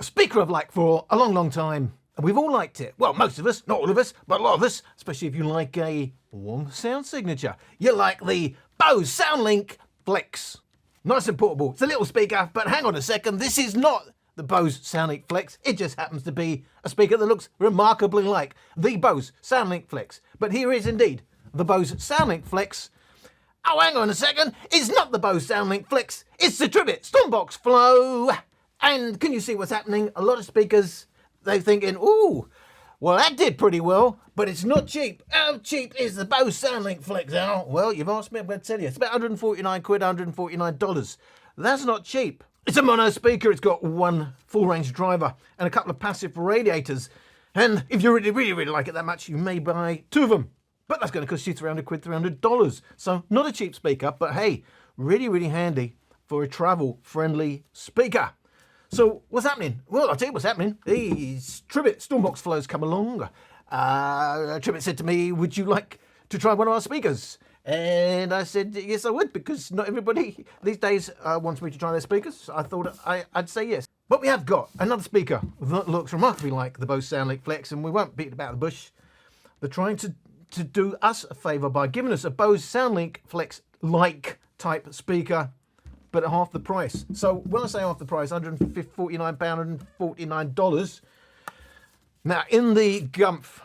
speaker I've liked for a long, long time. And we've all liked it. Well, most of us, not all of us, but a lot of us, especially if you like a warm sound signature. You like the Bose Soundlink Flex. Nice and portable. It's a little speaker, but hang on a second, this is not the Bose Soundlink Flex. It just happens to be a speaker that looks remarkably like the Bose Soundlink Flex. But here is indeed the Bose Soundlink Flex. Oh, hang on a second, it's not the Bose Soundlink Flex, it's the Tribit Stormbox Flow. And can you see what's happening? A lot of speakers, they're thinking, ooh, well, that did pretty well, but it's not cheap. How cheap is the Bose Soundlink Flex, Al? Well, you've asked me, I'm going to tell you. It's about 149 quid, $149. That's not cheap. It's a mono speaker. It's got one full-range driver and a couple of passive radiators. And if you really like it that much, you may buy two of them. But that's going to cost you 300 quid, $300. So not a cheap speaker, but hey, really handy for a travel-friendly speaker. So what's happening? Well, I'll tell you what's happening. These Tribit Stormbox Flows come along. Tribit said to me, would you like to try one of our speakers? And I said, yes, I would, because not everybody these days wants me to try their speakers. So I thought I'd say yes. But we have got another speaker that looks remarkably like the Bose Soundlink Flex, and we won't beat about the bush. They're trying to do us a favour by giving us a Bose Soundlink Flex-like type speaker, but at half the price. So when I say half the price, £149, $149. Now in the Gumph,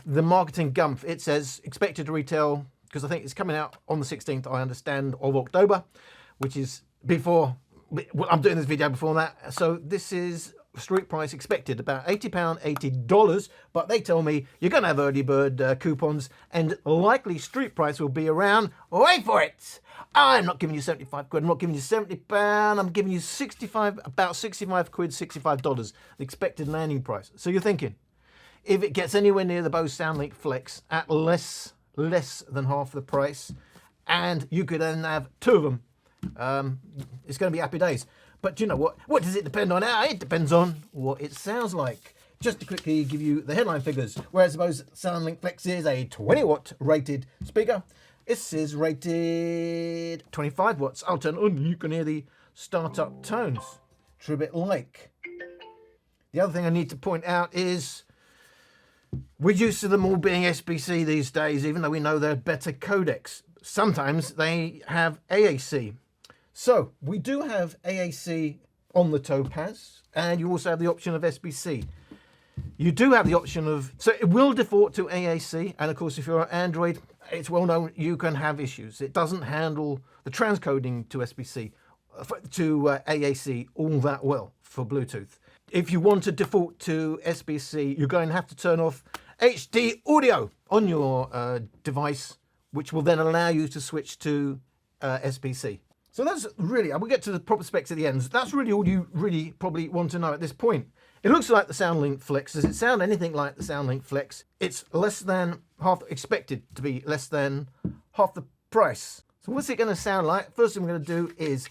the marketing Gumph, it says expected to retail, because I think it's coming out on the 16th, I understand, of October, which is before, well, I'm doing this video before that. So this is street price expected about £80, $80, but they tell me you're going to have early bird coupons, and likely street price will be around, wait for it, I'm not giving you 75 quid, I'm not giving you £70, I'm giving you 65, about 65 quid, $65, the expected landing price. So you're thinking, if it gets anywhere near the Bose Soundlink Flex at less than half the price, and you could then have two of them, it's going to be happy days. But do you know what? What does it depend on? It depends on what it sounds like. Just to quickly give you the headline figures, whereas the Bose Soundlink Flex is a 20 watt rated speaker, this is rated 25 watts. I'll turn it on, you can hear the startup tones. Tribit-like. The other thing I need to point out is we're used to them all being SBC these days, even though we know they're better codecs. Sometimes they have AAC. So we do have AAC on the Topaz, and you also have the option of SBC. You do have the option of, so it will default to AAC, and of course if you're on Android, it's well known you can have issues. It doesn't handle the transcoding to SBC, to AAC all that well for Bluetooth. If you want to default to SBC, you're going to have to turn off HD audio on your device, which will then allow you to switch to SBC. So that's really, and we'll get to the proper specs at the end. That's really all you really probably want to know at this point. It looks like the Soundlink Flex. Does it sound anything like the Soundlink Flex? It's less than half, expected to be less than half the price. So what's it going to sound like? First thing we're going to do is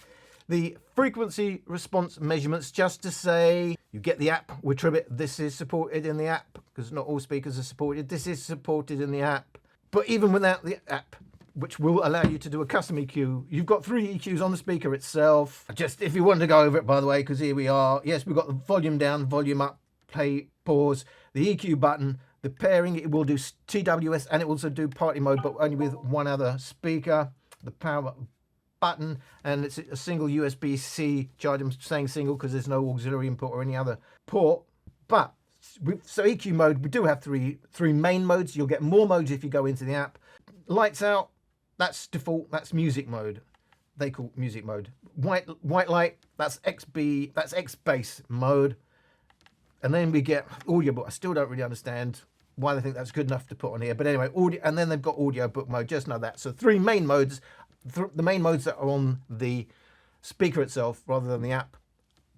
the frequency response measurements, just to say you get the app with Tribit. This is supported in the app, because not all speakers are supported. This is supported in the app. But even without the app, which will allow you to do a custom EQ. You've got 3 EQs on the speaker itself. Just if you want to go over it, by the way, because here we are. Yes, we've got the volume down, volume up, play, pause, the EQ button, the pairing, it will do TWS, and it will also do party mode, but only with one other speaker. The power button, and it's a single USB-C charge. I'm saying single because there's no auxiliary input or any other port. But, so EQ mode, we do have three main modes. You'll get more modes if you go into the app. Lights out. That's default, that's music mode. They call music mode. White light, that's XBass mode. And then we get audio book. I still don't really understand why they think that's good enough to put on here. But anyway, audio, and then they've got audio book mode, just know that. So 3 main modes, the main modes that are on the speaker itself rather than the app.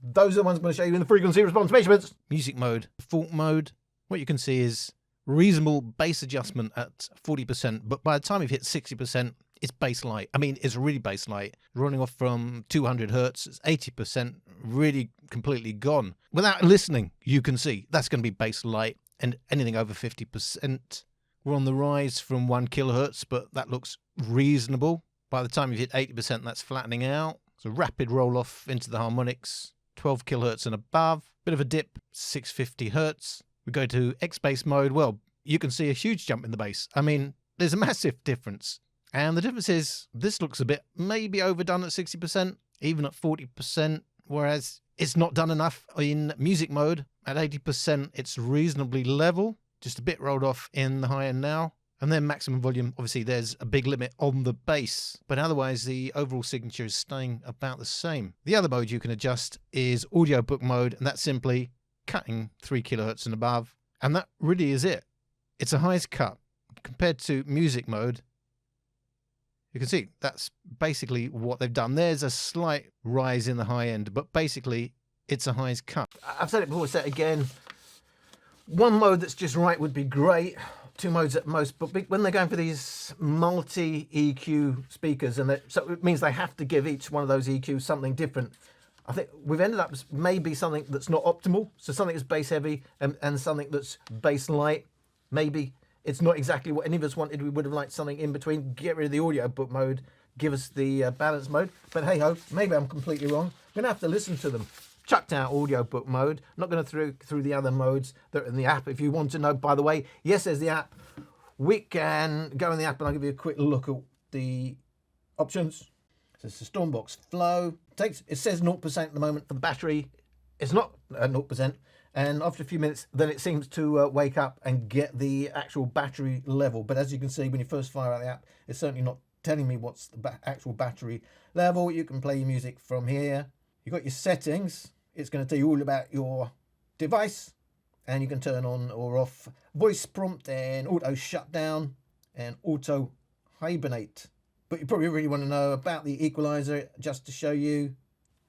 Those are the ones I'm going to show you in the frequency response measurements. Music mode, default mode. What you can see is reasonable bass adjustment at 40%, but by the time you've hit 60%, it's bass light. I mean, it's really bass light. Running off from 200 hertz, it's 80%, really completely gone. Without listening, you can see that's going to be bass light, and anything over 50%. We're on the rise from 1 kilohertz, but that looks reasonable. By the time you've hit 80%, that's flattening out. So rapid roll off into the harmonics, 12 kilohertz and above. Bit of a dip, 650 hertz. We go to XBass mode. Well, you can see a huge jump in the bass. I mean, there's a massive difference. And the difference is this looks a bit maybe overdone at 60%, even at 40%, whereas it's not done enough in music mode. At 80%, it's reasonably level, just a bit rolled off in the high end now. And then maximum volume, obviously there's a big limit on the bass, but otherwise the overall signature is staying about the same. The other mode you can adjust is audiobook mode, and that's simply cutting 3 kilohertz and above. And that really is it. It's a highest cut. Compared to music mode, you can see that's basically what they've done. There's a slight rise in the high end, but basically it's a highest cut. I've said it before, say it again. One mode that's just right would be great. 2 modes at most, but when they're going for these multi EQ speakers, and so it means they have to give each one of those EQs something different. I think we've ended up maybe something that's not optimal. So something that's bass heavy and something that's bass light. Maybe it's not exactly what any of us wanted. We would have liked something in between. Get rid of the audiobook mode, give us the balance mode. But hey ho, maybe I'm completely wrong. I'm gonna have to listen to them. Chucked out audiobook mode. I'm not going to through the other modes that are in the app. If you want to know, by the way, yes, there's the app. We can go in the app and I'll give you a quick look at the options. So it's the Stormbox Flow. It says 0% at the moment for the battery. It's not 0%. And after a few minutes, then it seems to wake up and get the actual battery level. But as you can see, when you first fire out the app, it's certainly not telling me what's the actual battery level. You can play your music from here. You've got your settings. It's going to tell you all about your device, and you can turn on or off voice prompt and auto shutdown and auto hibernate. But you probably really want to know about the equalizer, just to show you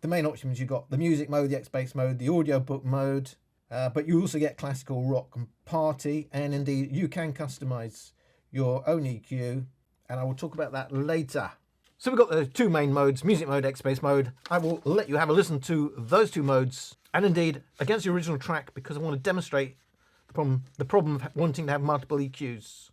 the main options. You've got the music mode, the XBass mode, the audiobook mode, but you also get classical, rock and party, and indeed you can customize your own EQ, and I will talk about that later. So we've got the 2 main modes, music mode, XBass mode. I will let you have a listen to those 2 modes, and indeed against the original track, because I want to demonstrate the problem of wanting to have multiple EQs.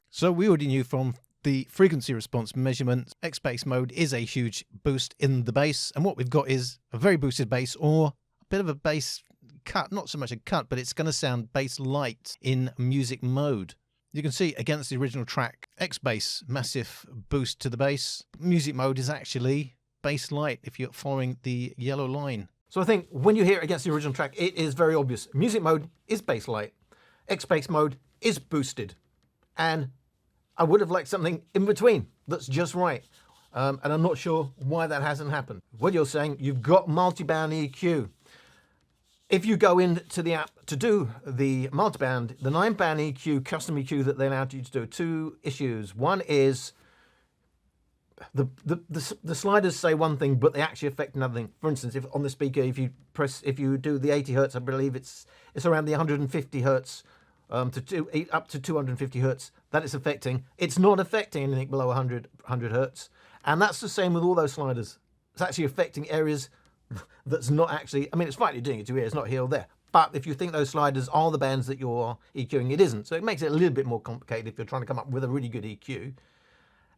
So we already knew from the frequency response measurement, XBass mode is a huge boost in the bass. And what we've got is a very boosted bass, or a bit of a bass cut, not so much a cut, but it's going to sound bass light in music mode. You can see against the original track, XBass, massive boost to the bass. Music mode is actually bass light if you're following the yellow line. So I think when you hear it against the original track, it is very obvious. Music mode is bass light. XBass mode is boosted. And I would have liked something in between that's just right. And I'm not sure why that hasn't happened. What you're saying, you've got multi-band EQ. If you go into the app to do the multi-band, the 9-band EQ, custom EQ that they allowed you to do, 2 issues. One is the sliders say one thing, but they actually affect another thing. For instance, if on the speaker, if you do the 80 hertz, I believe it's around the 150 hertz up to 250 hertz that it's affecting. It's not affecting anything below 100 hertz. And that's the same with all those sliders. It's actually affecting areas that's not actually, I mean, it's slightly doing it to ear, it's not here or there. But if you think those sliders are the bands that you're EQing, it isn't. So it makes it a little bit more complicated if you're trying to come up with a really good EQ.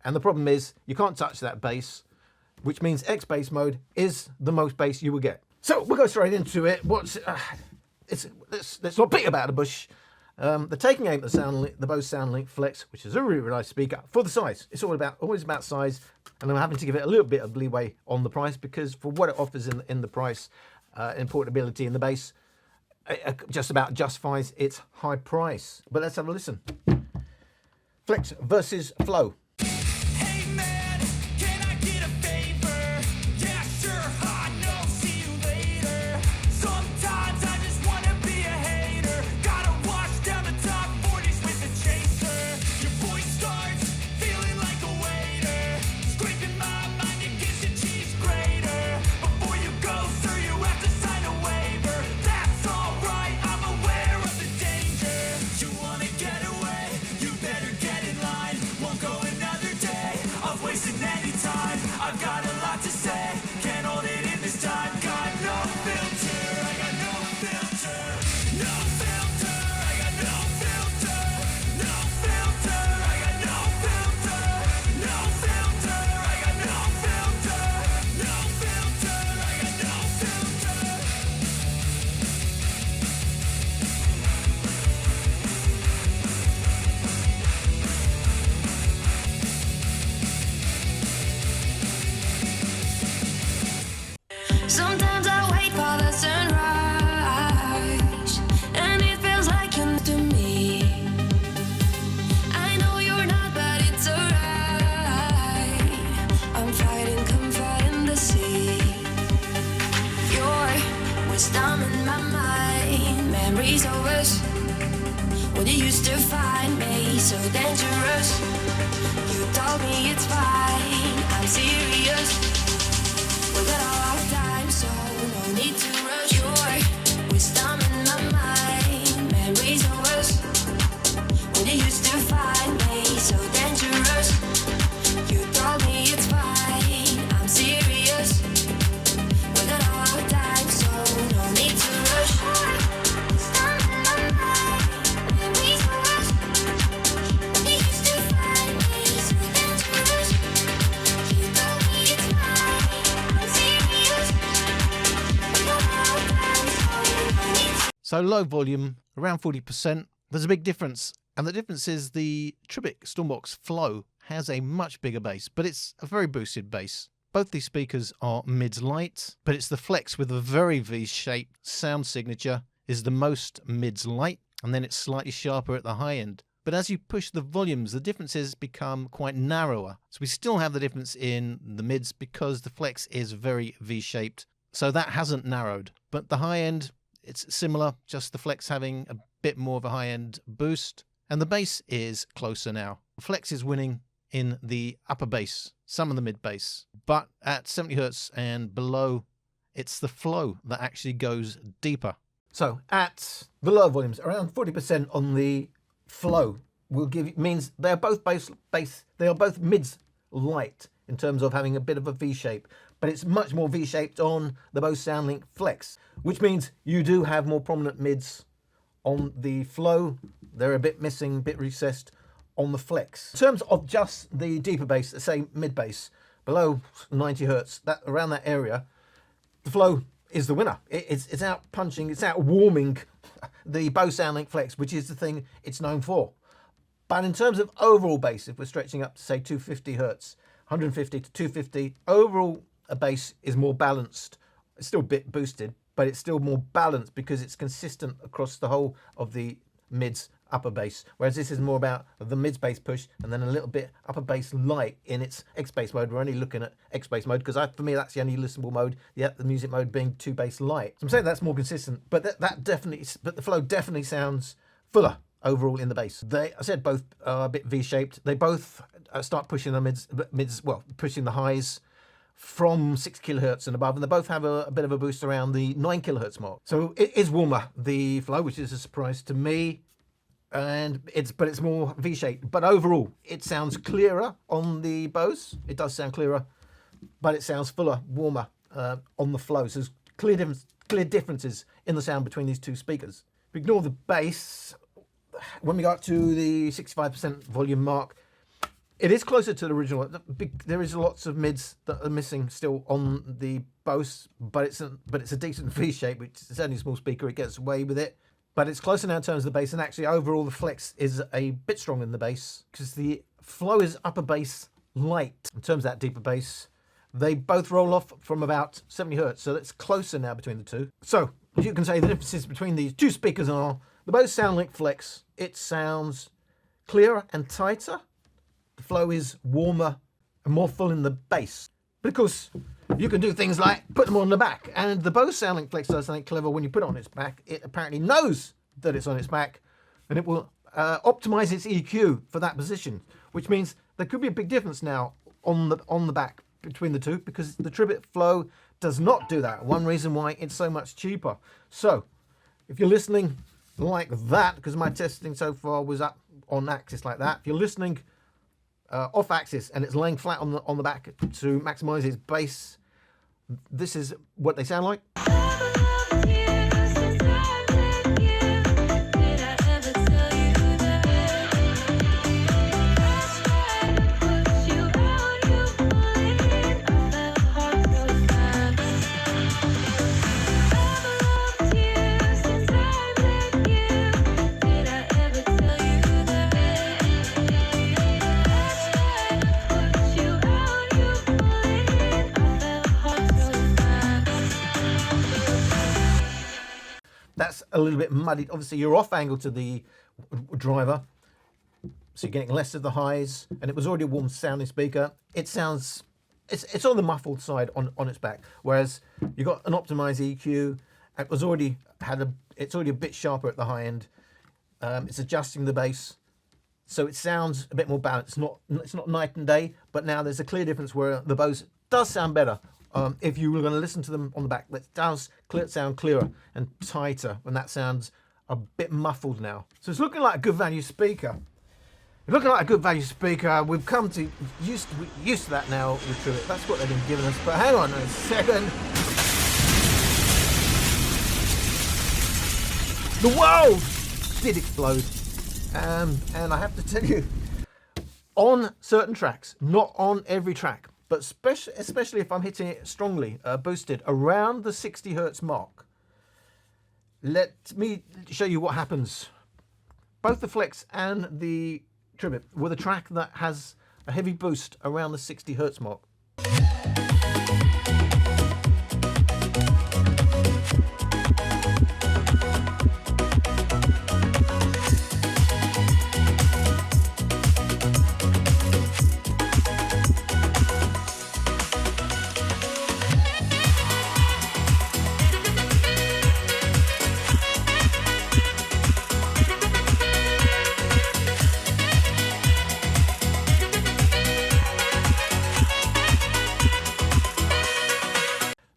And the problem is you can't touch that bass, which means XBass mode is the most bass you will get. So we'll go straight into it. Let's not beat about the bush. The taking aim at the Bose Soundlink Flex, which is a really, really nice speaker for the size. It's always about size, and I'm having to give it a little bit of leeway on the price because for what it offers in the price, in portability in the bass, it just about justifies its high price. But let's have a listen. Flex versus Flow. Sometimes I wait for the sunrise, and it feels like you're to me. I know you're not, but it's alright. I'm fighting comfort in the sea. Your wisdom in my mind, memories of us when you used to find me so dangerous. You told me it's fine, I'm serious. We got all our time, so no need to rush. Your wisdom in my mind, memories of us when you used to find me so dangerous. You told me it's fine, I'm serious. We got all our time, so no need to rush. Wisdom in my mind, memories of us when you used to find me so dangerous. You told me it's fine. So low volume, around 40%. There's a big difference. And the difference is the Tribit Stormbox Flow has a much bigger bass, but it's a very boosted bass. Both these speakers are mids-light, but it's the Flex with a very V-shaped sound signature is the most mids-light, and then it's slightly sharper at the high end. But as you push the volumes, the differences become quite narrower. So we still have the difference in the mids because the Flex is very V-shaped. So that hasn't narrowed. But the high end, it's similar, just the Flex having a bit more of a high-end boost. And the bass is closer now. Flex is winning in the upper bass, some of the mid bass. But at 70 hertz and below, it's the Flow that actually goes deeper. So at the lower volumes, around 40% on the Flow will give means they are both they are both mids light in terms of having a bit of a V shape, but it's much more V shaped on the Bose Soundlink Flex, which means you do have more prominent mids on the Flow. They're a bit missing, a bit recessed on the Flex. In terms of just the deeper bass, say mid bass, below 90 hertz, that around that area, the Flow is the winner. It's out punching, it's out warming the Bose Soundlink Flex, which is the thing it's known for. But in terms of overall bass, if we're stretching up to say 250 hertz, 150 to 250, overall a bass is more balanced. It's still a bit boosted, but it's still more balanced because it's consistent across the whole of the mids upper bass, whereas this is more about the mids bass push and then a little bit upper bass light in its XBass mode. We're only looking at XBass mode because for me that's the only listenable mode. Yeah, the music mode being 2 bass light. So I'm saying that's more consistent, but but the Flow definitely sounds fuller overall in the bass. I said both are a bit V-shaped. They both start pushing the mids, well, pushing the highs from 6 kilohertz and above, and they both have a bit of a boost around the 9 kilohertz mark. So it is warmer, the Flow, which is a surprise to me. but it's more V-shaped. But overall, it sounds clearer on the Bose. It does sound clearer, but it sounds fuller, warmer on the Flow. So there's clear differences in the sound between these two speakers. If we ignore the bass, when we go up to the 65% volume mark, it is closer to the original. There is lots of mids that are missing still on the Bose, but it's a decent V shape, which is only a small speaker. It gets away with it, but it's closer now in terms of the bass. And actually, overall, the Flex is a bit stronger in the bass because the Flow is upper bass light. In terms of that deeper bass, they both roll off from about 70 hertz, so that's closer now between the two. So as you can say, the differences between these two speakers are the Bose Soundlink Flex. It sounds clearer and tighter. The Flow is warmer and more full in the bass. But of course, you can do things like put them on the back. And the Bose Soundlink Flex does something clever when you put it on its back. It apparently knows that it's on its back, and it will optimize its EQ for that position, which means there could be a big difference now on the back between the two, because the Tribit Flow does not do that. One reason why it's so much cheaper. So if you're listening like that, because my testing so far was up on axis like that, if you're listening off axis and it's laying flat on the back to maximize its bass, this is what they sound like. That's a little bit muddied. Obviously, you're off angle to the driver, so you're getting less of the highs, and it was already a warm sounding speaker. It sounds, it's on the muffled side on its back, whereas you got an optimized EQ. It's already a bit sharper at the high end. It's adjusting the bass, so it sounds a bit more balanced. It's not night and day, but now there's a clear difference where the Bose does sound better. If you were going to listen to them on the back, that does sound clearer and tighter, and that sounds a bit muffled now. So it's looking like a good value speaker. It's looking like a good value speaker. We've come to used to that now with Tribit. That's what they've been giving us. But hang on a second. The world did explode, and I have to tell you, on certain tracks, not on every track, but especially if I'm hitting it strongly, boosted around the 60 hertz mark. Let me show you what happens. Both the Flex and the Tribit with a track that has a heavy boost around the 60 hertz mark.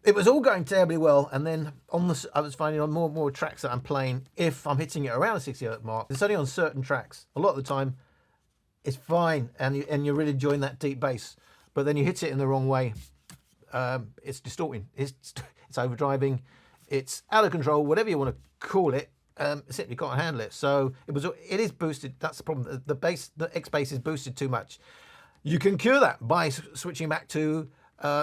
It was all going terribly well, and then I was finding on more and more tracks that I'm playing, if I'm hitting it around the 60 hertz mark, it's only on certain tracks. A lot of the time, it's fine, and you're really enjoying that deep bass. But then you hit it in the wrong way, it's distorting, it's overdriving, it's out of control, whatever you want to call it. Simply can't handle it. So it is boosted. That's the problem. The XBass is boosted too much. You can cure that by switching back to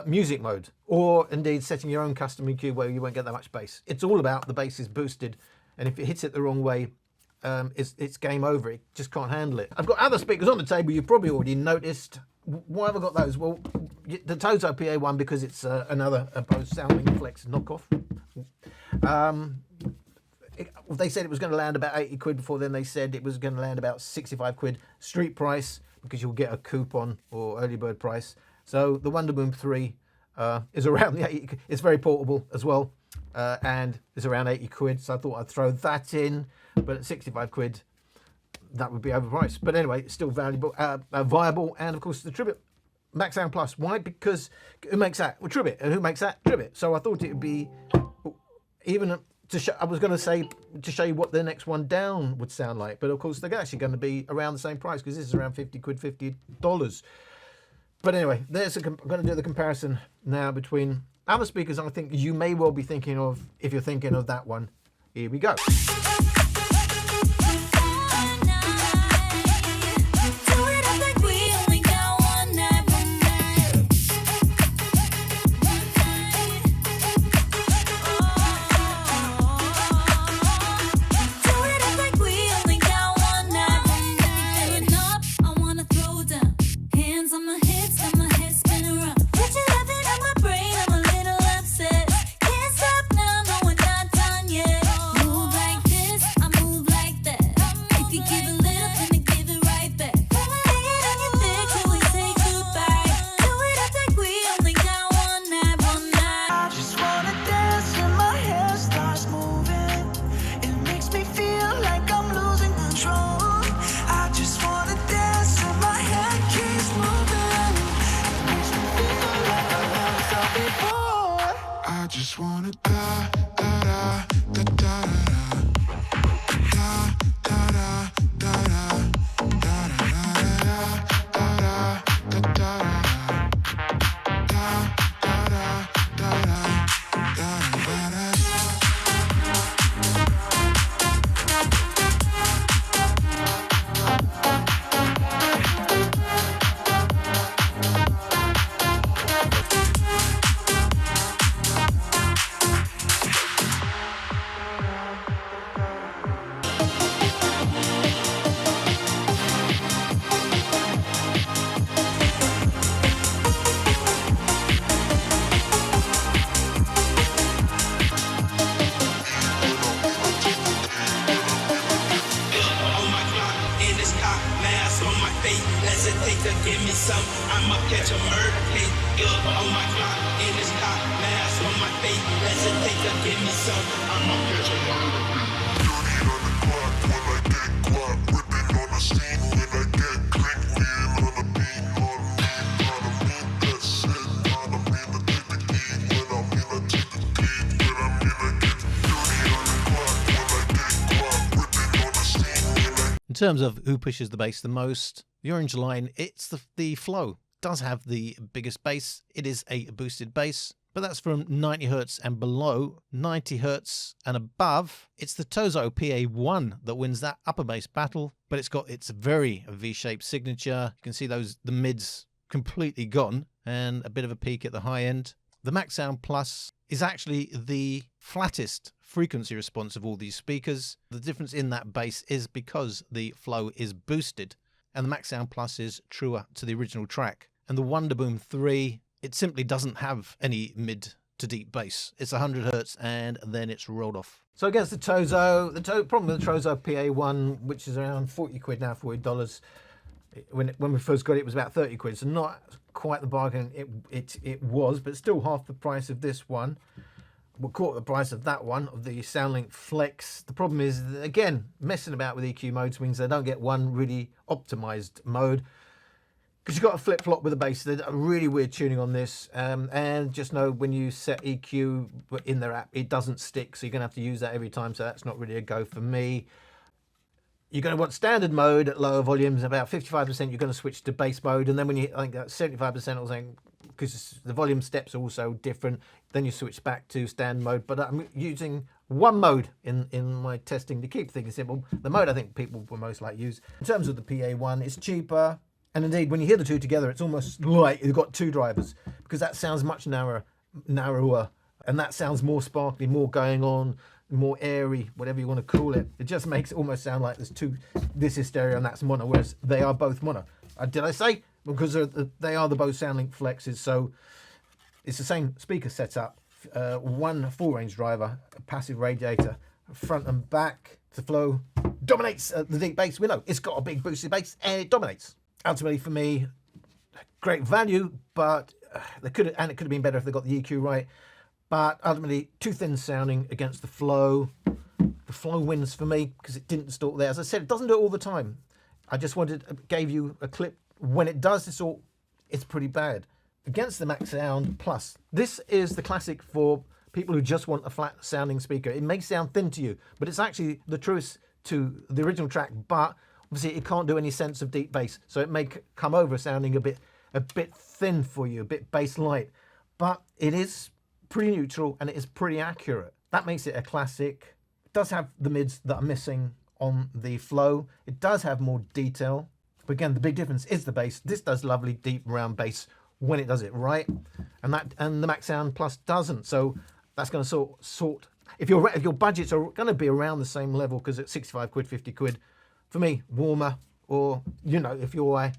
music mode, or indeed setting your own custom EQ where you won't get that much bass. It's all about the bass is boosted, and if it hits it the wrong way, it's game over. It just can't handle it. I've got other speakers on the table. You've probably already noticed. Why have I got those? Well, the Tozo PA1, because it's another Bose Soundlink Flex knockoff. They said it was going to land about 80 quid before then. They said it was going to land about 65 quid street price, because you'll get a coupon or early bird price. So the Wonderboom 3 is around the 80. It's very portable as well, and it's around 80 quid. So I thought I'd throw that in, but at 65 quid, that would be overpriced. But anyway, it's still valuable, viable. And of course, the Tribit Maxsound Plus. Why? Because who makes that? Well, Tribit. And who makes that? Tribit. So I thought it would be even I was going to say to show you what the next one down would sound like, but of course they're actually going to be around the same price because this is around 50 quid, $50. But anyway, I'm going to do the comparison now between other speakers I think you may well be thinking of if you're thinking of that one. Here we go. Just wanna da da da da da da da da hesitate to give me some. I'ma catch a murder case. On my clock, in this cop, mask on my face. Hesitate to give me some. I'ma catch a murder case. 30 on the clock when I get caught. Whipping on the scene when I get click. Lean on the beat, on me. On me, that's it. On me, to take the key. When I'm in, I take the key. When I'm in, I get 30 on the clock when I get caught. Whipping on the scene when I. In terms of who pushes the bass the most, the orange line, it's the Flow. Does have the biggest bass. It is a boosted bass, but that's from 90 Hz and below. 90 Hz and above, it's the Tozo PA1 that wins that upper bass battle, but it's got its very V-shaped signature. You can see the mids completely gone and a bit of a peak at the high end. The Maxsound Plus is actually the flattest frequency response of all these speakers. The difference in that bass is because the Flow is boosted and the Maxsound Plus is truer to the original track. And the Wonderboom 3, it simply doesn't have any mid to deep bass. It's 100 Hz and then it's rolled off. So against the Tozo, the problem with the Tozo PA1, which is around 40 quid now, $40. When we first got it, it was about 30 quid, so not quite the bargain it was, but still half the price of this one. We'll quarter the price of that one, of the Soundlink Flex. The problem is, again, messing about with EQ modes means they don't get one really optimized mode, because you've got a flip-flop with the bass. There's a really weird tuning on this, and just know when you set EQ in their app, it doesn't stick, so you're going to have to use that every time, so that's not really a go for me. You're going to want standard mode at lower volumes, about 55%, you're going to switch to bass mode, and then when you, I think that's 75% or something, because the volume steps are also different, then you switch back to standard mode. But I'm using one mode in my testing to keep things simple. The mode I think people will most likely use. In terms of the PA1, it's cheaper, and indeed when you hear the two together, it's almost like you've got two drivers, because that sounds much narrower, and that sounds more sparkly, more going on, more airy, whatever you want to call it. It just makes it almost sound like there's two, this is stereo and that's mono, whereas they are both mono. Did I say? Because they are the Bose Soundlink Flexes, so it's the same speaker setup, one full range driver, a passive radiator, front and back. The Flow dominates the deep bass. We know it's got a big boosted bass and it dominates. Ultimately for me, great value, but it could have been better if they got the EQ right. But ultimately, too thin sounding against the Flow. The Flow wins for me because it didn't distort there. As I said, it doesn't do it all the time. I just gave you a clip. When it does distort, it's pretty bad. Against the Maxsound Plus, this is the classic for people who just want a flat sounding speaker. It may sound thin to you, but it's actually the truest to the original track, but obviously it can't do any sense of deep bass. So it may come over sounding a bit thin for you, a bit bass light, but it is pretty neutral and it is pretty accurate. That makes it a classic. It does have the mids that are missing on the Flow. It does have more detail, but again, the big difference is the bass. This does lovely deep round bass when it does it right, and the Maxsound Plus doesn't. So that's going to sort. If your budgets are going to be around the same level, because it's 65 quid, 50 quid, for me, warmer, or you know, if you're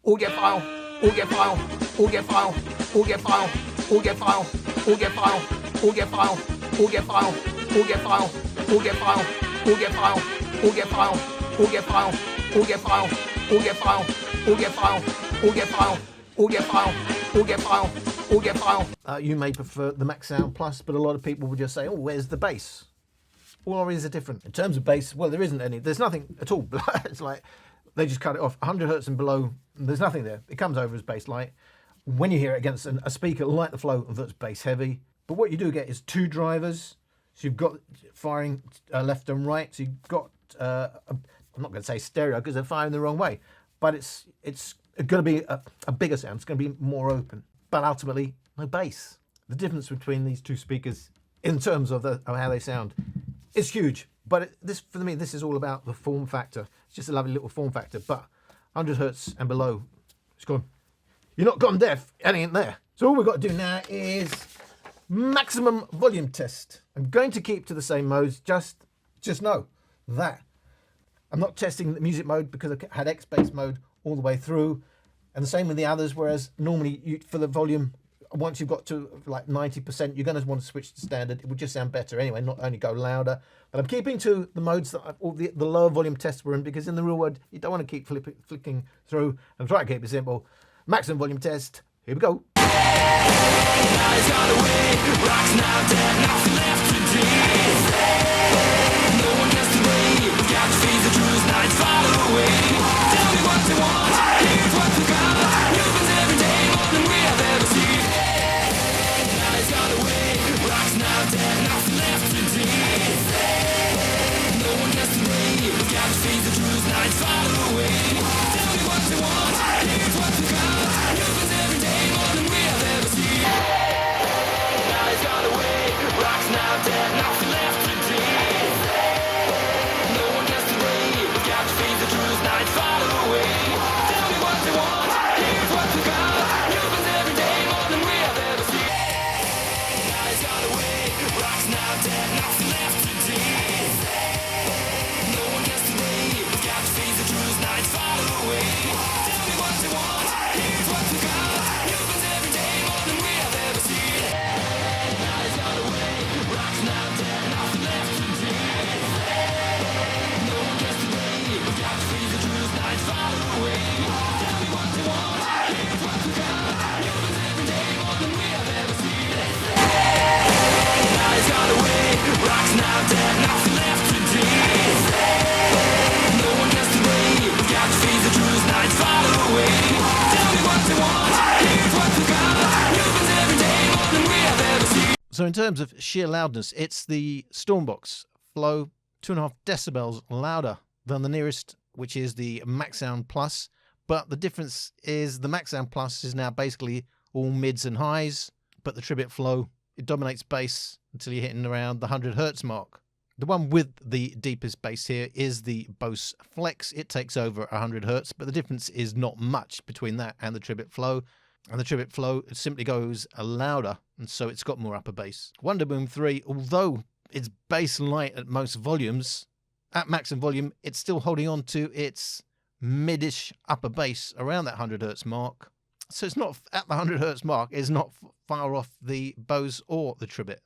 Audiophile, Audiophile, Audiophile, Audiophile, Audiophile, Audiophile, Audiophile, Audiophile, Audiophile, Audiophile, Audiophile, Audiophile, Audiophile, Audiophile, Audiophile, Audiophile, Audiophile, Audiophile, Audiophile, Audiophile. You may prefer the Maxsound Plus, but a lot of people would just say, oh, where's the bass? All our ears are different. In terms of bass, well, there isn't any. There's nothing at all. It's like they just cut it off. 100 hertz and below, there's nothing there. It comes over as bass light. When you hear it against a speaker like the Flow that's bass heavy, but what you do get is two drivers. So you've got firing left and right. So you've got, I'm not going to say stereo because they're firing the wrong way, but it's going to be a bigger sound. It's going to be more open, but ultimately no bass. The difference between these two speakers in terms of how they sound is huge. But for me, this is all about the form factor. It's just a lovely little form factor. But 100 hertz and below, it's gone. You're not gone deaf. It ain't there. So all we've got to do now is maximum volume test. I'm going to keep to the same modes. Just know that I'm not testing the music mode because I had XBass mode all the way through, and the same with the others. Whereas normally for the volume, once you've got to like 90%, you're going to want to switch to standard. It would just sound better anyway, not only go louder. But I'm keeping to the modes that all the lower volume tests were in, because in the real world, you don't want to keep flicking through. And try to keep it simple. Maximum volume test. Here we go. So in terms of sheer loudness, it's the Stormbox Flow 2.5 decibels louder than the nearest, which is the Maxsound Plus. But the difference is the Maxsound Plus is now basically all mids and highs, but the Tribit Flow, it dominates bass until you're hitting around the 100 hertz mark. The one with the deepest bass here is the Bose Flex. It takes over 100 hertz, but the difference is not much between that and the Tribit Flow. And the Tribit Flow, it simply goes louder, and so it's got more upper bass. Wonderboom 3, although it's bass light at most volumes, at maximum volume, it's still holding on to its midish upper bass around that 100 hertz mark. So it's not at the 100 hertz mark, it's not far off the Bose or the Tribit,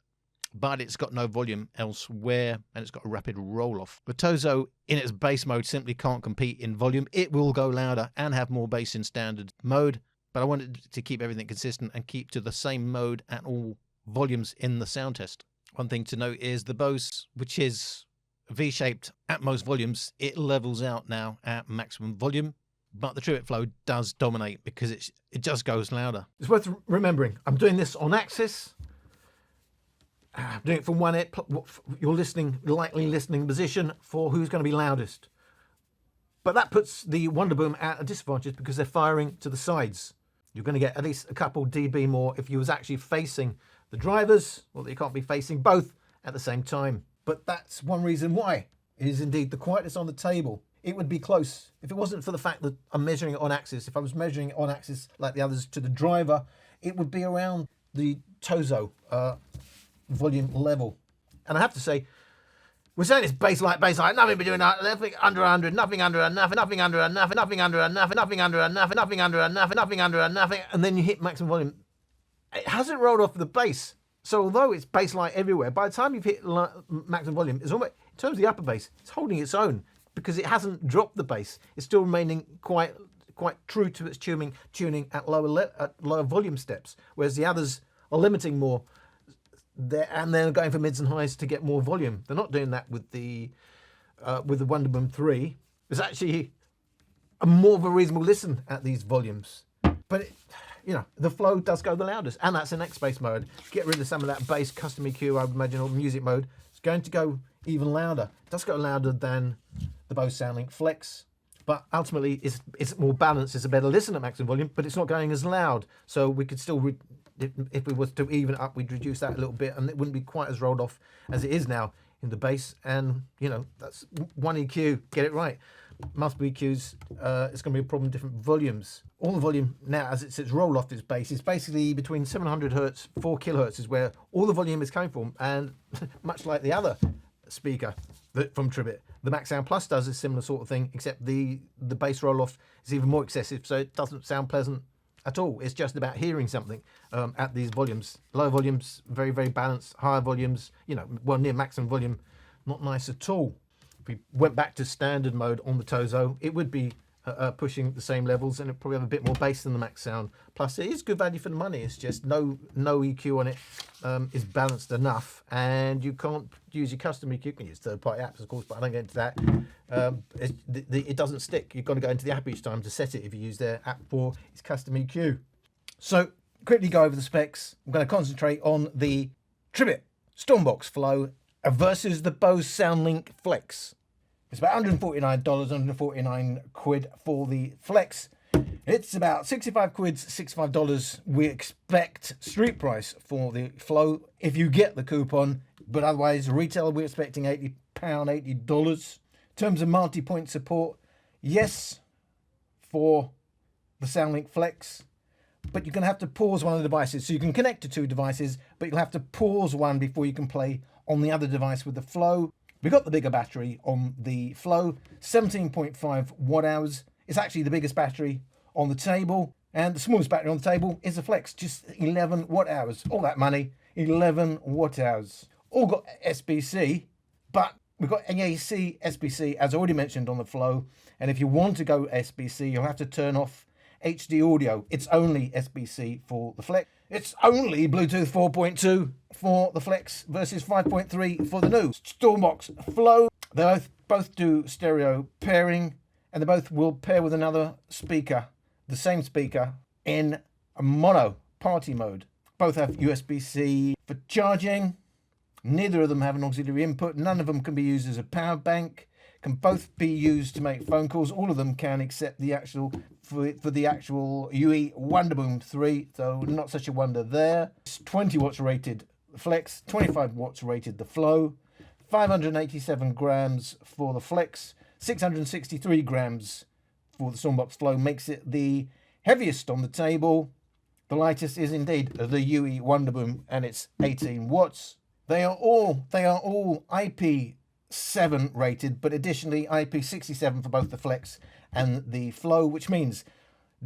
but it's got no volume elsewhere, and it's got a rapid roll-off. The Tozo, in its bass mode, simply can't compete in volume. It will go louder and have more bass in standard mode, but I wanted to keep everything consistent and keep to the same mode at all volumes in the sound test. One thing to note is the Bose, which is V-shaped at most volumes, it levels out now at maximum volume, but the Tribit Flow does dominate because it just goes louder. It's worth remembering, I'm doing this on Axis. I'm doing it from one end, your likely listening position for who's going to be loudest. But that puts the Wonderboom at a disadvantage because they're firing to the sides. You're going to get at least a couple dB more if you was actually facing the drivers, or you can't be facing both at the same time. But that's one reason why it is indeed the quietness on the table. It would be close if it wasn't for the fact that I'm measuring it on axis. If I was measuring it on axis like the others to the driver, it would be around the Tozo volume level. And I have to say, we're saying it's bass light, nothing between nothing under 100, nothing under a nothing, nothing under a nothing, nothing under a nothing, nothing under a nothing, nothing under a nothing, nothing under a nothing, and then you hit maximum volume. It hasn't rolled off the bass. So although it's bass light everywhere, by the time you've hit maximum volume, it's almost, in terms of the upper bass, it's holding its own because it hasn't dropped the bass. It's still remaining quite true to its tuning at lower volume steps, whereas the others are limiting more. And they're going for mids and highs to get more volume. They're not doing that with the Wonderboom 3. It's actually more of a reasonable listen at these volumes. But the Flow does go the loudest, and that's in XBass mode. Get rid of some of that bass custom EQ, I would imagine, or music mode. It's going to go even louder. It does go louder than the Bose Soundlink Flex, but ultimately it's more balanced. It's a better listen at maximum volume, but it's not going as loud. So we could still, if we was to even up, we'd reduce that a little bit, and it wouldn't be quite as rolled off as it is now in the bass. And that's one EQ. Get it right. Multiple EQs, it's going to be a problem with different volumes. All the volume now, as it sits roll off this bass, is basically between 700 hertz, 4 kilohertz is where all the volume is coming from. And much like the other speaker from Tribit, the Maxsound Plus does a similar sort of thing, except the bass roll off is even more excessive, so it doesn't sound pleasant at all. It's just about hearing something at these volumes. Lower volumes, very, very balanced. Higher volumes, well, near maximum volume, not nice at all. If we went back to standard mode on the Tozo, it would be pushing the same levels, and it probably have a bit more bass than the Maxsound. Plus, it is good value for the money. It's just no EQ on it is balanced enough, and you can't use your custom EQ. You can use third-party apps, of course, but I don't get into that. It doesn't stick. You've got to go into the app each time to set it if you use their app for its custom EQ. So, quickly go over the specs. I'm going to concentrate on the Tribit Stormbox Flow versus the Bose Soundlink Flex. It's about $149, 149 quid for the Flex. It's about 65 quid, $65 we expect street price for the Flow if you get the coupon, but otherwise retail we're expecting £80, $80. In terms of multi-point support, yes, for the Soundlink Flex, but you're going to have to pause one of the devices. So you can connect to two devices, but you'll have to pause one before you can play on the other device with the Flow. We got the bigger battery on the Flow, 17.5 watt hours. It's actually the biggest battery on the table, and the smallest battery on the table is the Flex, just 11 watt hours. All that money, 11 watt hours. All got SBC, but we've got AAC SBC, as already mentioned on the Flow. And if you want to go SBC, you'll have to turn off HD audio. It's only SBC for the Flex. It's only Bluetooth 4.2 for the Flex versus 5.3 for the new Stormbox Flow. They both do stereo pairing, and they both will pair with another speaker, the same speaker, in a mono party mode. Both have USB-C for charging. Neither of them have an auxiliary input. None of them can be used as a power bank. Can both be used to make phone calls. All of them can, except the actual for the actual UE Wonderboom 3, so not such a wonder there. It's 20 watts rated Flex, 25 watts rated the Flow, 587 grams for the Flex, 663 grams for the Stormbox Flow, makes it the heaviest on the table. The lightest is indeed the UE Wonderboom, and it's 18 watts. They are all IP7 rated, but additionally IP67 for both the Flex and the Flow, which means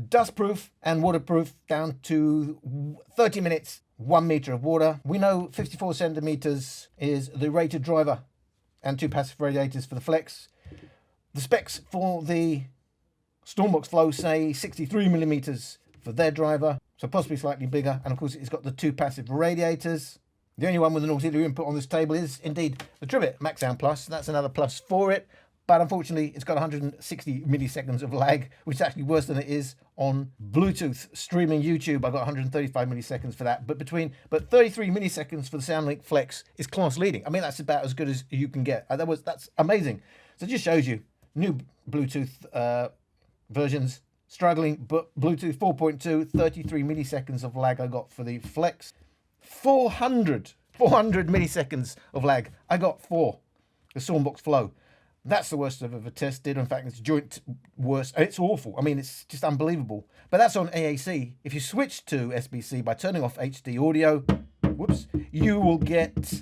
dustproof and waterproof down to 30 minutes, 1 meter of water. We know 54 centimeters is the rated driver and 2 passive radiators for the Flex. The specs for the Stormbox Flow say 63 millimeters for their driver, so possibly slightly bigger, and of course it's got the 2 passive radiators. The only one with an auxiliary input on this table is indeed the Tribit Maxsound Plus. That's another plus for it. but unfortunately it's got 160 milliseconds of lag, which is actually worse than it is on Bluetooth streaming YouTube. I got 135 milliseconds for that, but 33 milliseconds for the Soundlink Flex is class leading. I mean, that's about as good as you can get. That's amazing. So it just shows you new Bluetooth versions struggling, but Bluetooth 4.2, 33 milliseconds of lag I got for the Flex. 400 milliseconds of lag I got for the Stormbox Flow. That's the worst I've ever tested. In fact, it's joint worst. It's awful. I mean, it's just unbelievable. But that's on AAC. If you switch to SBC by turning off HD audio, whoops, you will get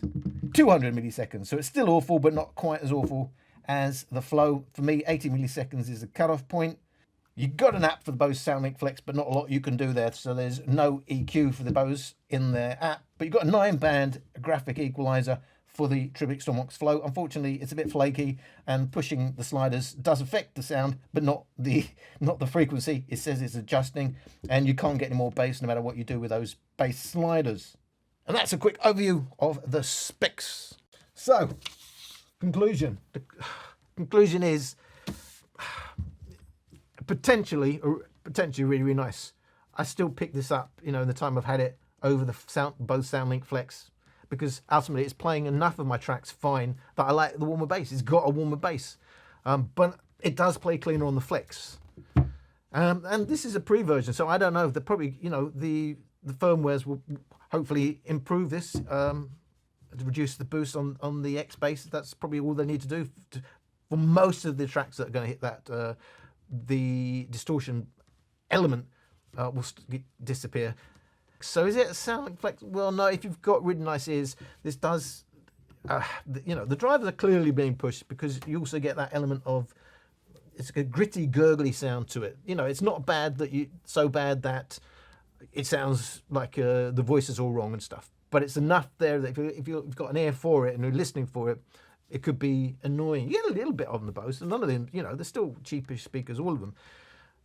200 milliseconds. So it's still awful, but not quite as awful as the Flow. For me, 80 milliseconds is the cutoff point. You got an app for the Bose Soundlink Flex, but not a lot you can do there. So there's no EQ for the Bose in their app. But you've got a 9-band graphic equalizer for the Tribit Stormbox Flow. Unfortunately, it's a bit flaky, and pushing the sliders does affect the sound, but not the frequency. It says it's adjusting, and you can't get any more bass no matter what you do with those bass sliders. And that's a quick overview of the specs. So, conclusion. The conclusion is potentially really, really nice. I still pick this up, in the time I've had it over the Bose Soundlink Flex, because ultimately it's playing enough of my tracks fine that I like the warmer bass. It's got a warmer bass, but it does play cleaner on the Flex. And this is a pre-version, so I don't know. Probably, the firmwares will hopefully improve this to reduce the boost on the XBass. That's probably all they need to do for most of the tracks that are going to hit that. The distortion element will disappear. So is it a Soundlink Flex? Well, no. If you've got really nice ears, this does. The drivers are clearly being pushed, because you also get that element of, it's a gritty, gurgly sound to it. It's not bad so bad that it sounds like the voice is all wrong and stuff. But it's enough there that if you've got an ear for it and you're listening for it, it could be annoying. You get a little bit on the Bose, and none of them, they're still cheapish speakers, all of them.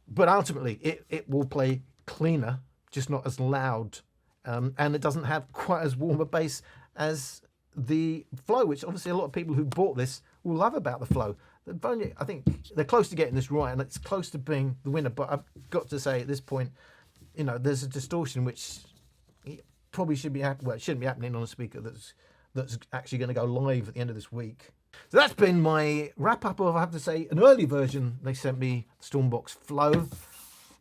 But ultimately, it will play cleaner, just not as loud, and it doesn't have quite as warm a bass as the Flow, which obviously a lot of people who bought this will love about the Flow. I think they're close to getting this right, and it's close to being the winner. But I've got to say, at this point, there's a distortion which probably should be it shouldn't be happening on a speaker that's actually going to go live at the end of this week. So that's been my wrap up of, I have to say, an early version. They sent me Stormbox Flow.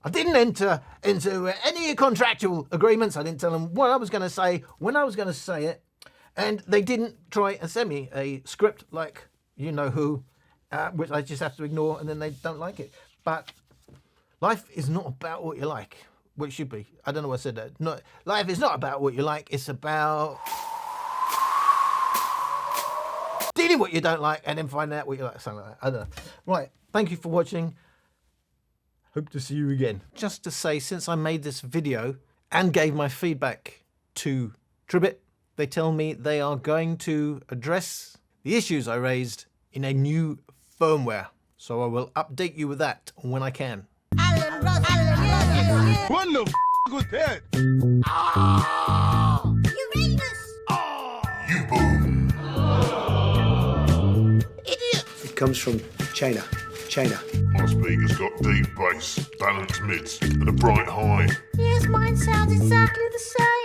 I didn't enter into any contractual agreements. I didn't tell them what I was going to say, when I was going to say it. And they didn't try and send me a script like who, which I just have to ignore, and then they don't like it. But life is not about what you like. Well, it should be. I don't know why I said that. Life is not about what you like. It's about dealing what you don't like and then find out what you like. Something like that. I don't know. Right. Thank you for watching. Hope to see you again. Just to say, since I made this video and gave my feedback to Tribit, they tell me they are going to address the issues I raised in a new firmware. So I will update you with that when I can. What the was that? You boom. It comes from China. My speaker's got deep bass, balanced mids, and a bright high. Yes, mine sounds exactly the same.